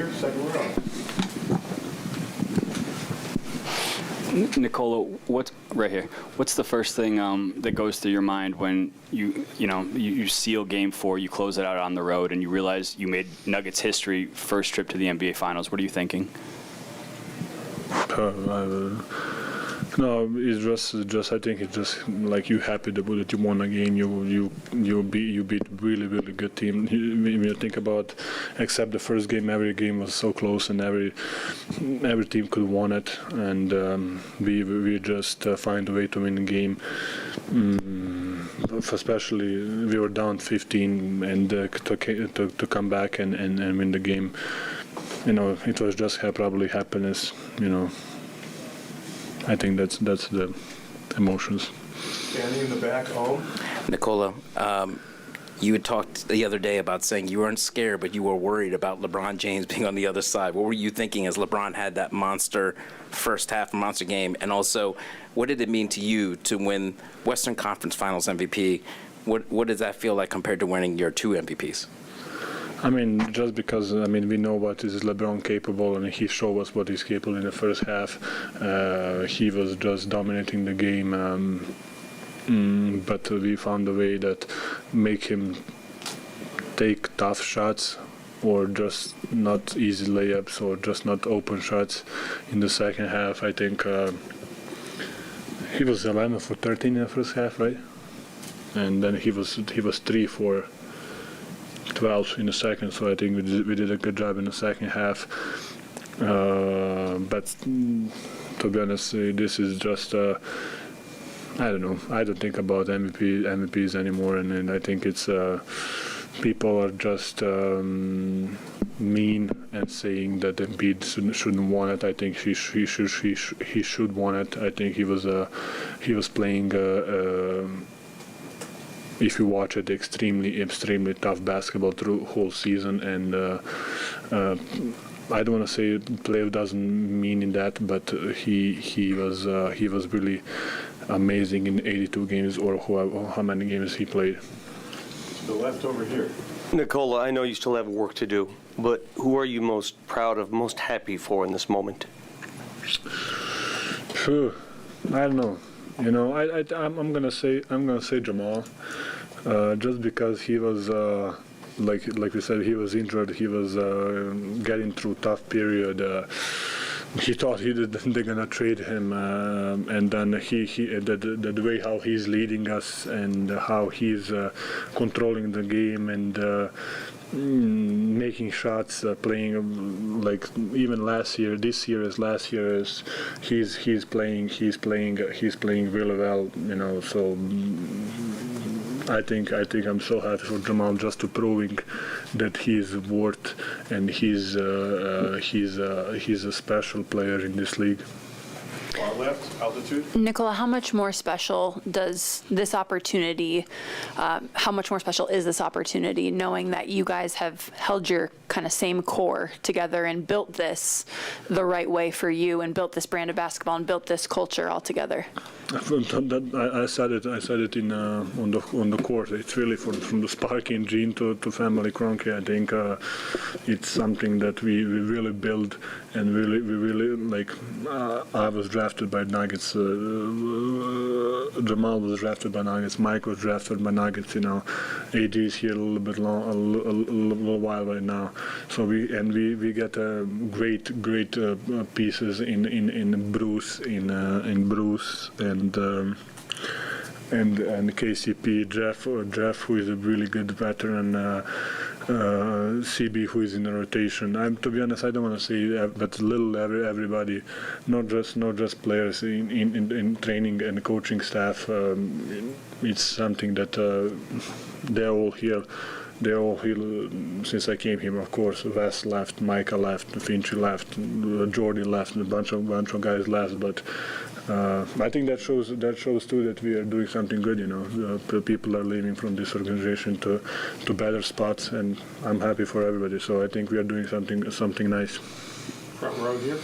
here, second row. Nikola, what's right here? What's the first thing that goes through your mind when you seal Game 4, you close it out on the road, and you realize you made Nuggets history, first trip to the NBA Finals? What are you thinking? No, it's just I think it's just like you happy that you won a game. You beat really good team. When you think about, except the first game, every game was so close and every team could won it, and we just find a way to win the game. Especially we were down 15 and to come back and win the game. It was just probably happiness. I think that's the emotions. Standing in the back, home. Nikola, you had talked the other day about saying you weren't scared, but you were worried about LeBron James being on the other side. What were you thinking as LeBron had that monster first half, monster game? And also, what did it mean to you to win Western Conference Finals MVP? What does that feel like compared to winning your 2 MVPs? Just because, we know what is LeBron capable, and he showed us what he's capable in the first half. He was just dominating the game, but we found a way that make him take tough shots or just not easy layups or just not open shots in the second half. I think he was 11 for 13 in the first half, right? And then he was 3 for 12 in the second, so I think we did a good job in the second half. But to be honest, this is just I don't know. I don't think about MVPs anymore, and I think it's people are just mean and saying that Embiid shouldn't want it. I think he should want it. I think he was playing. If you watch it, extremely tough basketball through whole season, and I don't want to say playoff doesn't mean in that, but he was really amazing in 82 games or how many games he played. To the left over here. Nikola, I know you still have work to do, but who are you most proud of, most happy for in this moment? Phew, I don't know. I'm gonna say Jamal, just because he was like we said, he was injured. He was getting through tough period. He thought they're gonna trade him, and then the way how he's leading us and how he's controlling the game and making shots, playing like even last year. This year as last year is he's playing really well. So. I think I'm so happy for Jamal just to proving that he's worth and he's a special player in this league. Far left, altitude. Nikola, how much more special does this opportunity, how much more special is this opportunity knowing that you guys have held your kind of same core together and built this the right way for you and built this brand of basketball and built this culture all together? I said it in on the court. It's really from the Sparky gene to family Kroenke. I think it's something that we really build and we really like. I was drafted by Nuggets. Jamal was drafted by Nuggets. Mike was drafted by Nuggets. AD is here a little while right now. So we get great pieces in Bruce and KCP, Jeff, who is a really good veteran, CB, who is in the rotation. To be honest, I don't want to say, but everybody, not just players in training and coaching staff. It's something that they're all here. They're all here since I came here. Of course, Wes left, Micah left, Finchie left, Jordy left, a bunch of guys left. But I think that shows too that we are doing something good. The people are leaving from this organization to better spots, and I'm happy for everybody. So I think we are doing something nice. Front row here.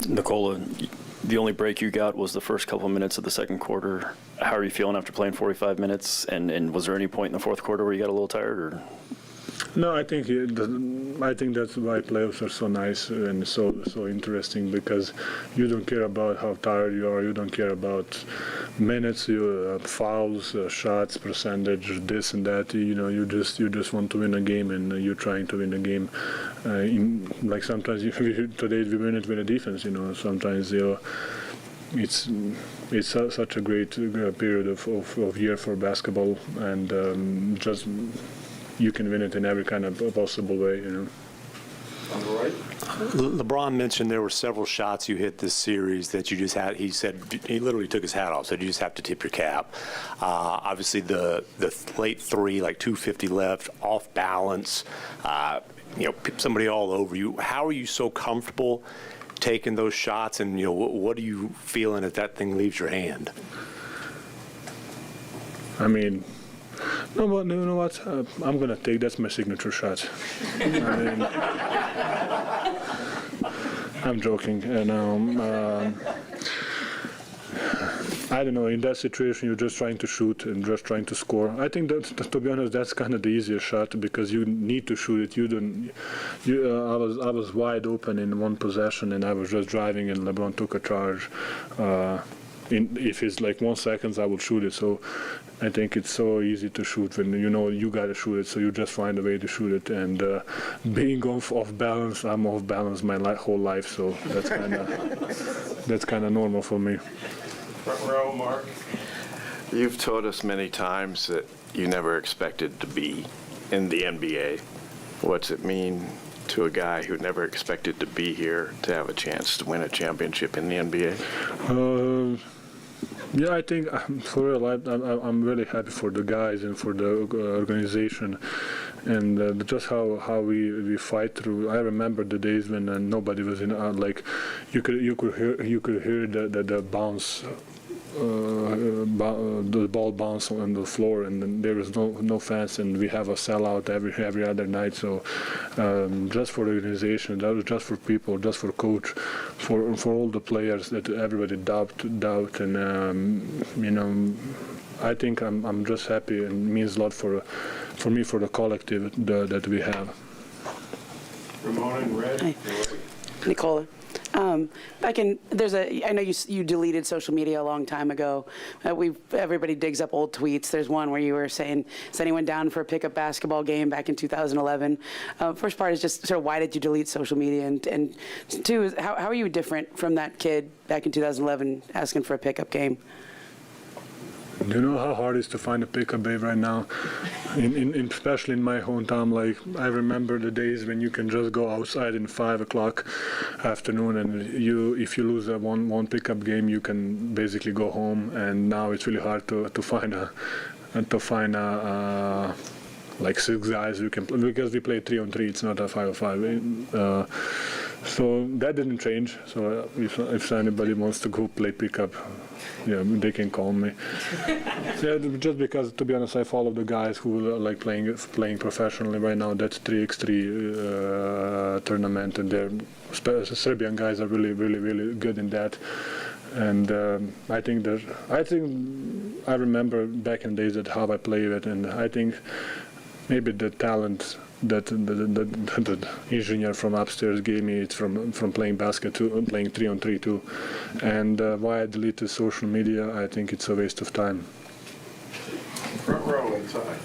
Nikola, the only break you got was the first couple of minutes of the second quarter. How are you feeling after playing 45 minutes? And was there any point in the fourth quarter where you got a little tired? Or? No, I think I think that's why playoffs are so nice and so interesting, because you don't care about how tired you are, you don't care about minutes, fouls, shots, percentage, this and that. You just want to win a game, and you're trying to win a game. Like sometimes today we win it with a defense. Sometimes it's such a great period of year for basketball, and just. You can win it in every kind of possible way, On the right? LeBron mentioned there were several shots you hit this series that you just had. He said he literally took his hat off. Said you just have to tip your cap. Obviously, the late three, like 2:50 left, off balance. Somebody all over you. How are you so comfortable taking those shots? And what are you feeling if that thing leaves your hand? I mean. No, but you know what? I'm gonna take. That's my signature shot. I'm joking. And I don't know. In that situation, you're just trying to shoot and just trying to score. I think that, to be honest, that's kind of the easiest shot, because you need to shoot it. You don't. I was wide open in one possession, and I was just driving, and LeBron took a charge. If it's like 1 second, I will shoot it. So I think it's so easy to shoot when you gotta shoot it. So you just find a way to shoot it. And being off balance, I'm off balance my whole life. So that's kind of normal for me. Front row, Mark. You've told us many times that you never expected to be in the NBA. What's it mean to a guy who never expected to be here to have a chance to win a championship in the NBA? Yeah, I think for real, I'm really happy for the guys and for the organization, and just how we fight through. I remember the days when nobody was in. Like you could hear the bounce. The ball bounce on the floor, and then there was no fans, and we have a sellout every other night. So just for the organization, that was just for people, just for coach, for all the players, that everybody doubt, and I think I'm just happy, and it means a lot for me, for the collective that we have. Ramona in red. Hi. Nikola. I know you deleted social media a long time ago. Everybody digs up old tweets. There's one where you were saying, is anyone down for a pickup basketball game back in 2011? First part is just sort of why did you delete social media? And two is how are you different from that kid back in 2011 asking for a pickup game? Do you know how hard it is to find a pickup babe right now? Especially in my hometown, like I remember the days when you can just go outside in 5 o'clock afternoon, and if you lose one pickup game, you can basically go home. And now it's really hard to find like 6 guys who can, because we play 3-on-3. It's not a 5-on-5. So that didn't change. So if anybody wants to go play pickup, yeah, they can call me. Yeah, just because, to be honest, I follow the guys who are like playing professionally right now. That's 3x3 tournament, and they're Serbian guys are really, really, really good in that. And I think I remember back in days that how I played it, and I think maybe the talent that the engineer from upstairs gave me, it's from playing basket to playing 3-on-3 too. And why I deleted social media, I think it's a waste of time. Front row inside.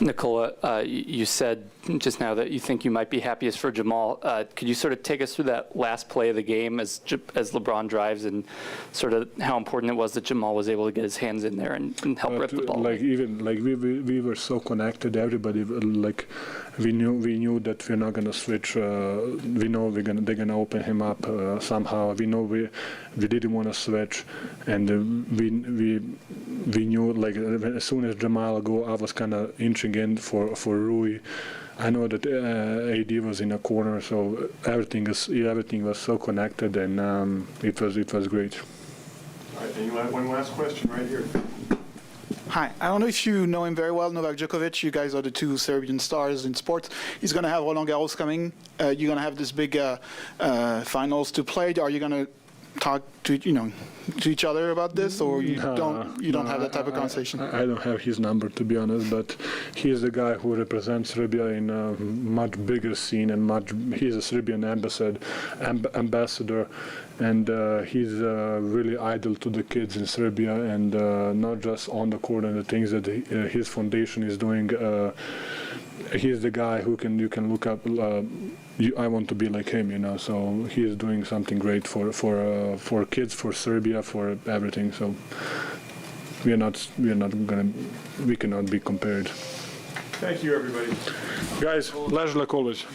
Nikola, you said just now that you think you might be happiest for Jamal. Could you sort of take us through that last play of the game as LeBron drives, and sort of how important it was that Jamal was able to get his hands in there and help rip the ball? We were so connected. Everybody, like we knew that we're not gonna switch. We know they're gonna open him up somehow. We know we didn't want to switch, and we knew, like, as soon as Jamal go, I was kind of inching in for Rui. I know that AD was in a corner, so everything was so connected, and it was great. All right, and you have one last question right here. Hi. I don't know if you know him very well, Novak Jokic. You guys are the two Serbian stars in sports. He's going to have Roland Garros coming. You're going to have this big finals to play. Are you going to talk to to each other about this, or you don't have that type of conversation? I don't have his number, to be honest, but he's the guy who represents Serbia in a much bigger scene, and he's a Serbian ambassador, and he's really idol to the kids in Serbia, and not just on the court and the things that his foundation is doing. He's the guy who you can look up. I want to be like him, So he is doing something great for kids, for Serbia, for everything. So we cannot be compared. Thank you, everybody. Guys, ležela college.